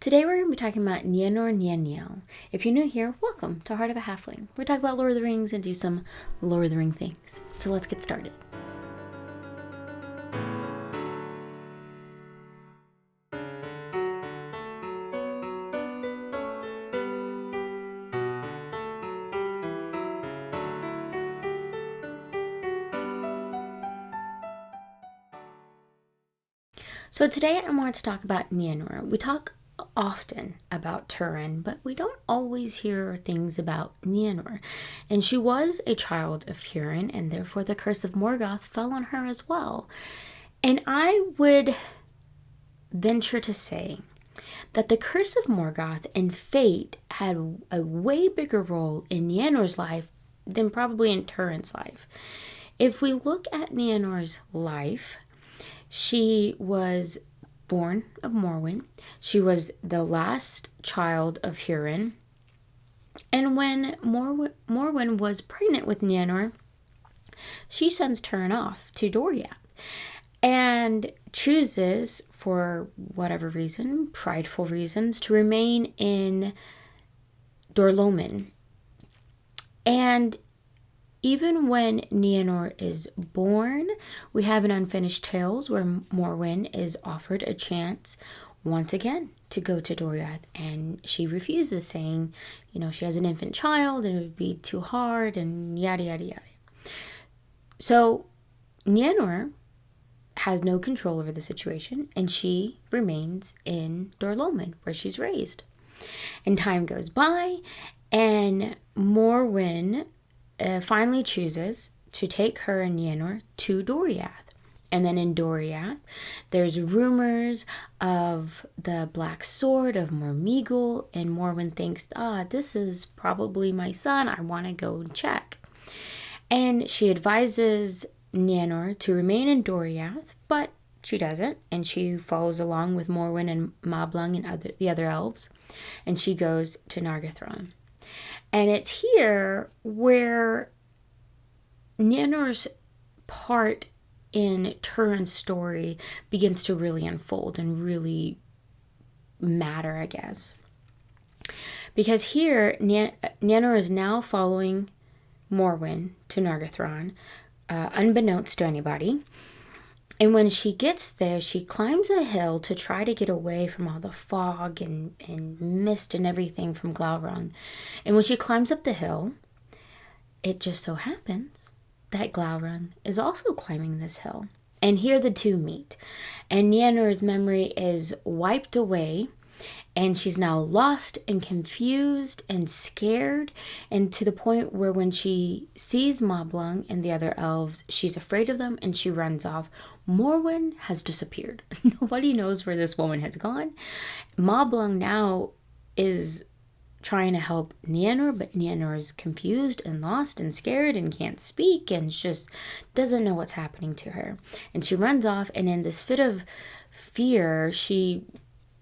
Today we're going to be talking about Nienor Niniel. If you're new here, welcome to Heart of a Halfling. We talk about Lord of the Rings and do some Lord of the Ring things. So let's get started. So today I want to talk about Nienor. We talk often about Turin, but we don't always hear things about Nienor. And she was a child of Hurin, and therefore the curse of Morgoth fell on her as well. And I would venture to say that the curse of Morgoth and fate had a way bigger role in Nienor's life than probably in Turin's life. If we look at Nienor's life, she was born of Morwen. She was the last child of Hurin. And when Morwen was pregnant with Nienor, she sends Turin off to Doriath and chooses, for whatever reason, prideful reasons, to remain in Dor-lómin. And even when Nienor is born, we have an Unfinished Tales where Morwen is offered a chance once again to go to Doriath, and she refuses, saying, she has an infant child and it would be too hard and yada, yada, yada. So Nienor has no control over the situation, and she remains in Dor-lómin, where she's raised. And time goes by, and Morwen finally chooses to take her and Nienor to Doriath. And then in Doriath, there's rumors of the Black Sword of Mormigul, and Morwen thinks, this is probably my son. I want to go and check. And she advises Nienor to remain in Doriath, but she doesn't, and she follows along with Morwen and Mablung and the other elves, and she goes to Nargothrond. And it's here where Nienor's part in Turin's story begins to really unfold and really matter, I guess. Because here, Nienor is now following Morwen to Nargothrond, unbeknownst to anybody. And when she gets there, she climbs a hill to try to get away from all the fog and mist and everything from Glaurung. And when she climbs up the hill, it just so happens that Glaurung is also climbing this hill. And here the two meet. And Nienor's memory is wiped away, and she's now lost and confused and scared, and to the point where when she sees Mablung and the other elves, she's afraid of them and she runs off. Morwen has disappeared. Nobody knows where this woman has gone. Mablung now is trying to help Nienor, but Nienor is confused and lost and scared and can't speak and just doesn't know what's happening to her. And she runs off, and in this fit of fear, she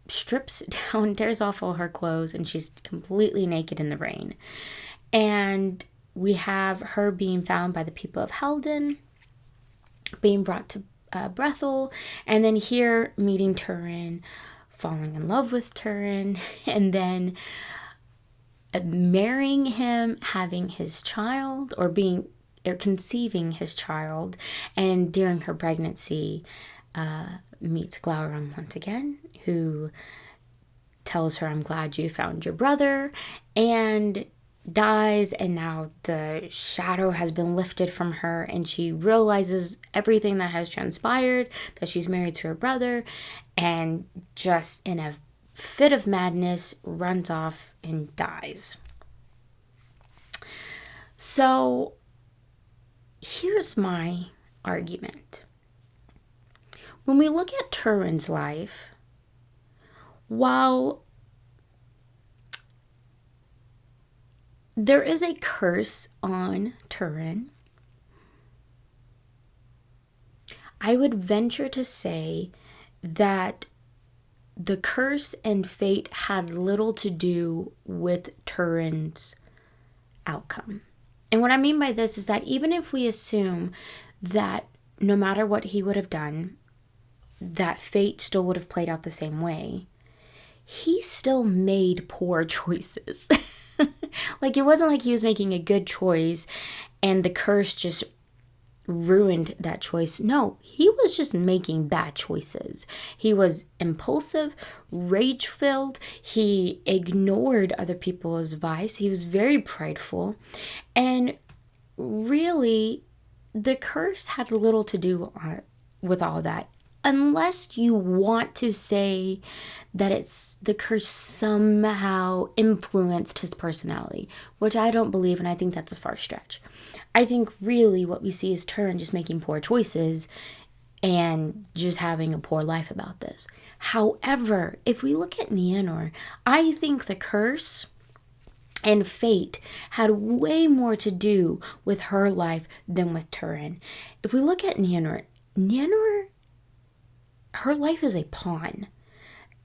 strips down, tears off all her clothes, and she's completely naked in the rain. And we have her being found by the people of Halden, being brought to Brethil, and then here meeting Turin, falling in love with Turin, and then marrying him, having his child, or conceiving his child, and during her pregnancy meets Glaurung once again, who tells her, "I'm glad you found your brother," and dies. And now the shadow has been lifted from her, and she realizes everything that has transpired, that she's married to her brother, and just in a fit of madness runs off and dies. So here's my argument. When we look at Turin's life, while there is a curse on Turin, I would venture to say that the curse and fate had little to do with Turin's outcome. And what I mean by this is that even if we assume that no matter what he would have done, that fate still would have played out the same way, he still made poor choices. Like, it wasn't like he was making a good choice and the curse just ruined that choice. No, he was just making bad choices. He was impulsive, rage-filled. He ignored other people's advice. He was very prideful. And really, the curse had little to do with all that. Unless you want to say that it's the curse somehow influenced his personality, which I don't believe, and I think that's a far stretch. I think really what we see is Turin just making poor choices and just having a poor life about this. However, if we look at Nienor, I think the curse and fate had way more to do with her life than with Turin. If we look at Nienor, her life is a pawn.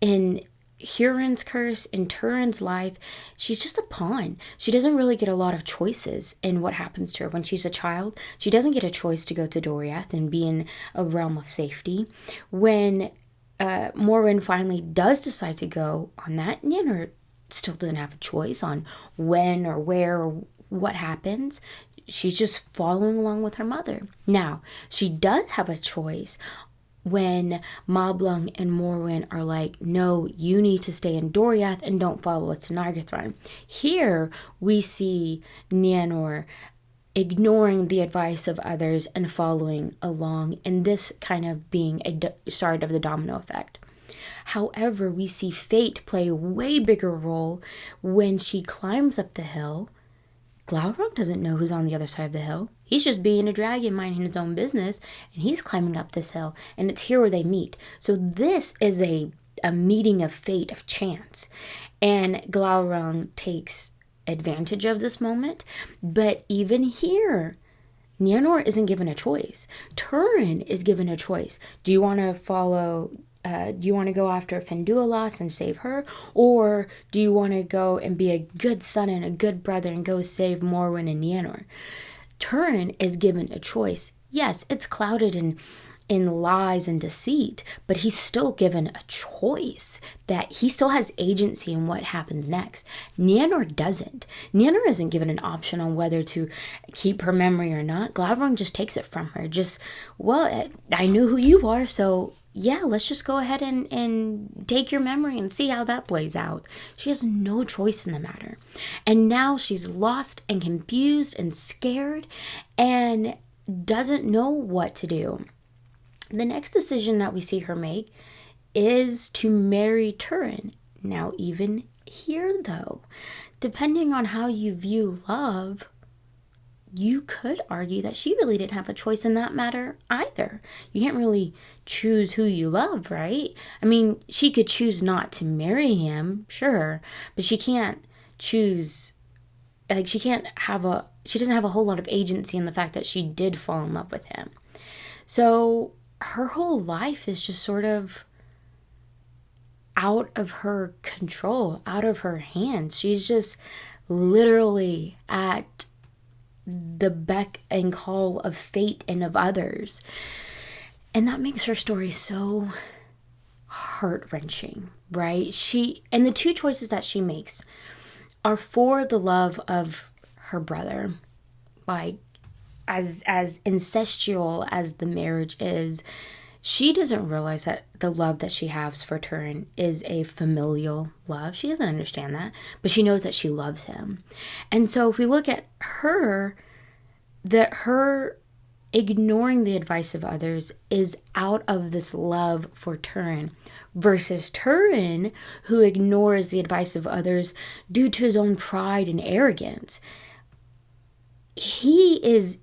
In Hurin's curse, in Turin's life, she's just a pawn. She doesn't really get a lot of choices in what happens to her. When she's a child, she doesn't get a choice to go to Doriath and be in a realm of safety. When Morin finally does decide to go on that, Nienor still doesn't have a choice on when or where or what happens. She's just following along with her mother. Now, she does have a choice when Moblung and Morwen are like, no, you need to stay in Doriath and don't follow us to Nargothrond. Here, we see Nienor ignoring the advice of others and following along, and this kind of being a start of the domino effect. However, we see fate play a way bigger role when she climbs up the hill. Glaurung doesn't know who's on the other side of the hill. He's just being a dragon, minding his own business, and he's climbing up this hill, and it's here where they meet. So this is a meeting of fate, of chance, and Glaurung takes advantage of this moment. But even here, Nienor isn't given a choice. Turin is given a choice. Do you want to follow... do you want to go after Finduilas and save her? Or do you want to go and be a good son and a good brother and go save Morwen and Nienor? Turin is given a choice. Yes, it's clouded in lies and deceit, but he's still given a choice, that he still has agency in what happens next. Nienor doesn't. Nienor isn't given an option on whether to keep her memory or not. Glaurung just takes it from her. Just, well, I knew who you are, so yeah, let's just go ahead and take your memory and see how that plays out. She has no choice in the matter. And now she's lost and confused and scared and doesn't know what to do. The next decision that we see her make is to marry Turin. Now, even here, though, depending on how you view love, you could argue that she really didn't have a choice in that matter either. You can't really choose who you love, right? I mean, she could choose not to marry him, sure, but she can't choose, like, she doesn't have a whole lot of agency in the fact that she did fall in love with him. So her whole life is just sort of out of her control, out of her hands. She's just literally at the beck and call of fate and of others. And that makes her story so heart-wrenching, right? And the two choices that she makes are for the love of her brother. Like, as incestual as the marriage is, she doesn't realize that the love that she has for Turin is a familial love. She doesn't understand that, but she knows that she loves him. And so if we look at her, that her ignoring the advice of others is out of this love for Turin, versus Turin, who ignores the advice of others due to his own pride and arrogance. He is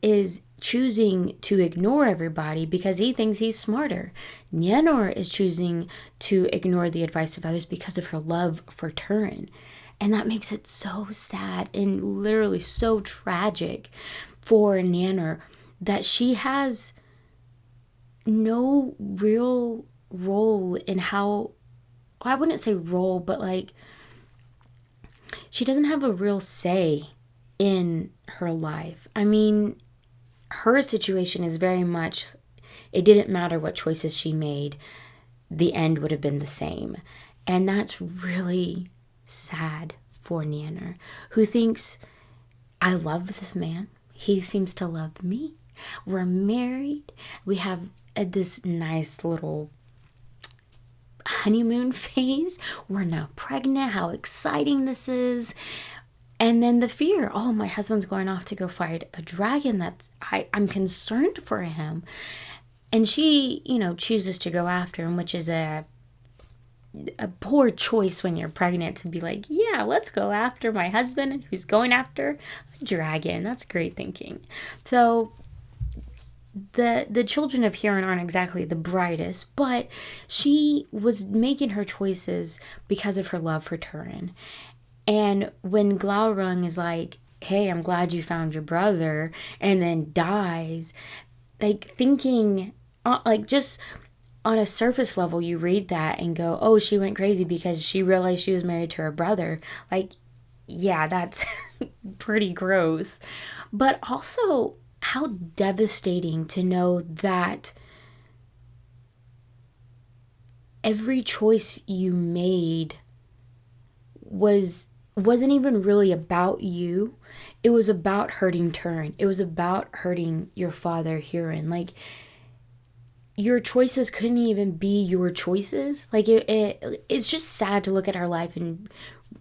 choosing to ignore everybody because he thinks he's smarter. Nienor is choosing to ignore the advice of others because of her love for Turin. And that makes it so sad and literally so tragic for Nienor that she has no real role in how, I wouldn't say role, but like, she doesn't have a real say in her life. I mean, her situation is very much, it didn't matter what choices she made, the end would have been the same. And that's really sad for Nienor, who thinks, I love this man. He seems to love me. We're married. We have this nice little honeymoon phase. We're now pregnant. How exciting this is. And then the fear, oh, my husband's going off to go fight a dragon. I'm concerned for him. And she, chooses to go after him, which is a poor choice when you're pregnant to be like, yeah, let's go after my husband who's going after a dragon. That's great thinking. So the children of Hurin aren't exactly the brightest, but she was making her choices because of her love for Turin. And when Glaurung is like, hey, I'm glad you found your brother, and then dies, like thinking, just on a surface level, you read that and go, oh, she went crazy because she realized she was married to her brother. Like, yeah, that's pretty gross. But also, how devastating to know that every choice you made wasn't even really about you. It was about hurting Turin. It was about hurting your father, Hurin. Like, your choices couldn't even be your choices. Like, it's just sad to look at her life and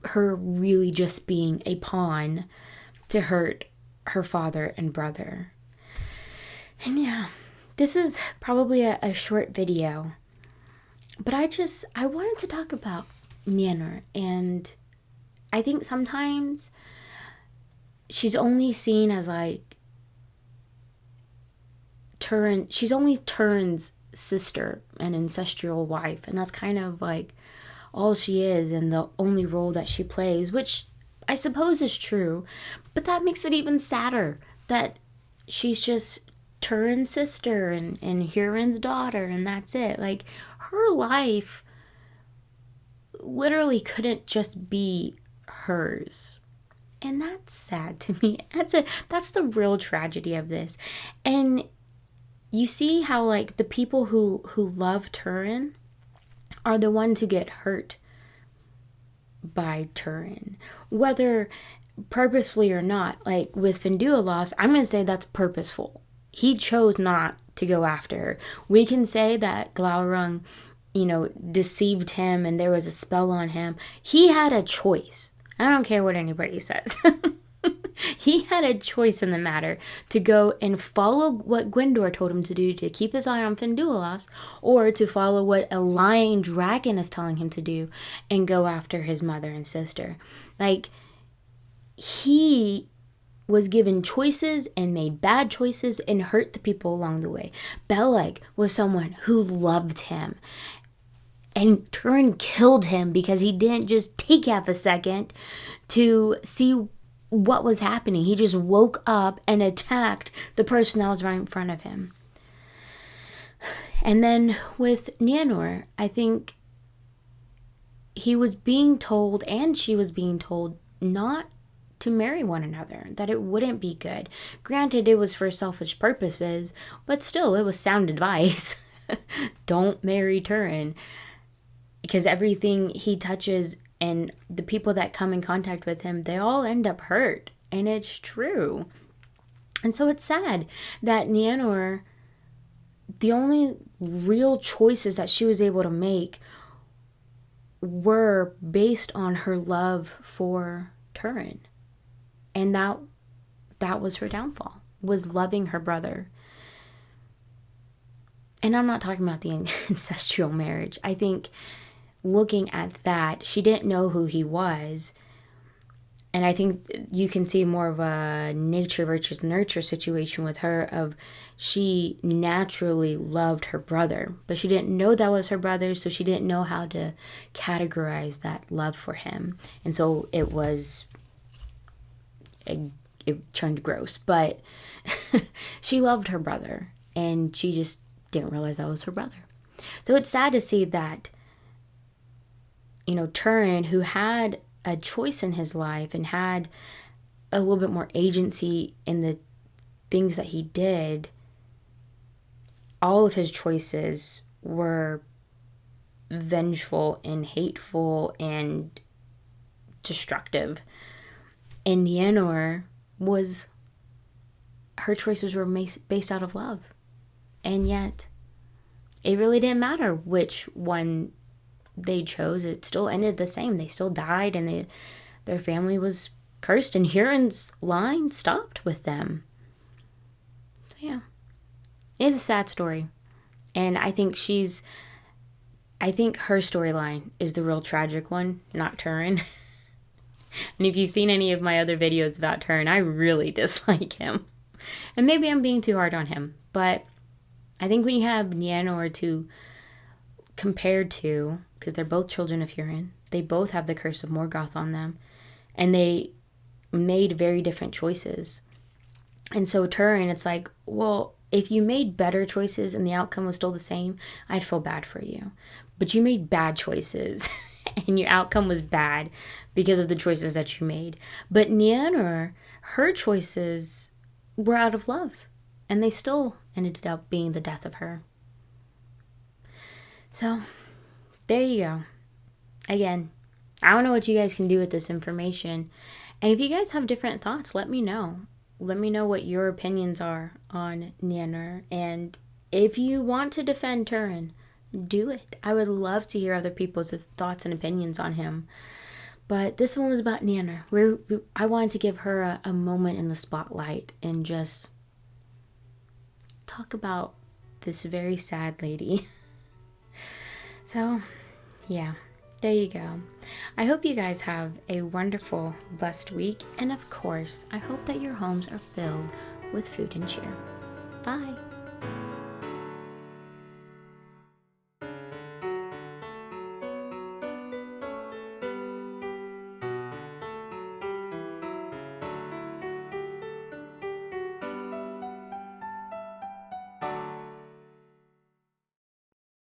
her really just being a pawn to hurt her father and brother. And yeah, this is probably a short video, but I wanted to talk about Nienor, and I think sometimes she's only seen as like Turin. She's only Turin's sister, an ancestral wife, and that's kind of like all she is and the only role that she plays, which I suppose is true, but that makes it even sadder that she's just Turin's sister and Hurin's daughter, and that's it. Like, her life literally couldn't just be hers. And that's sad to me. That's the real tragedy of this. And you see how, like, the people who love Turin are the ones who get hurt by Turin, whether purposely or not. Like with Finduilas, I'm going to say that's purposeful. He chose not to go after her. We can say that Glaurung, deceived him and there was a spell on him. He had a choice. I don't care what anybody says. He had a choice in the matter to go and follow what Gwyndor told him to do to keep his eye on Finduilas, or to follow what a lying dragon is telling him to do and go after his mother and sister. Like, he was given choices and made bad choices and hurt the people along the way. Beleg was someone who loved him, and Turin killed him because he didn't just take half a second to see what was happening. He just woke up and attacked the person that was right in front of him. And then with Nienor, I think he was being told, and she was being told, not to marry one another, that it wouldn't be good. Granted, it was for selfish purposes, but still, it was sound advice. Don't marry Turin, because everything he touches and the people that come in contact with him, they all end up hurt. And it's true. And so it's sad that Nienor, the only real choices that she was able to make were based on her love for Turin. And that was her downfall, was loving her brother. And I'm not talking about the ancestral marriage. I think looking at that, she didn't know who he was. And I think you can see more of a nature versus nurture situation with her, of she naturally loved her brother, but she didn't know that was her brother, so she didn't know how to categorize that love for him. And so it turned gross, but she loved her brother, and she just didn't realize that was her brother. So it's sad to see that, Turin, who had a choice in his life and had a little bit more agency in the things that he did, all of his choices were vengeful and hateful and destructive. And Nienor was, her choices were based out of love. And yet, it really didn't matter which one they chose. It still ended the same. They still died, and their family was cursed, and Hurin's line stopped with them. So yeah, it's a sad story. And I think her storyline is the real tragic one, not Turin. And if you've seen any of my other videos about Turin, I really dislike him. And maybe I'm being too hard on him, but I think when you have Nienor compared to, because they're both children of Hurin, they both have the curse of Morgoth on them, and they made very different choices. And so Turin, it's like, well, if you made better choices and the outcome was still the same, I'd feel bad for you. But you made bad choices and your outcome was bad because of the choices that you made. But Nienor, her choices were out of love, and they still ended up being the death of her. So, there you go. Again, I don't know what you guys can do with this information. And if you guys have different thoughts, let me know. Let me know what your opinions are on Nienor. And if you want to defend Turin, do it. I would love to hear other people's thoughts and opinions on him. But this one was about Nienor. I wanted to give her a moment in the spotlight and just talk about this very sad lady. So, yeah, there you go. I hope you guys have a wonderful, blessed week. And of course, I hope that your homes are filled with food and cheer. Bye.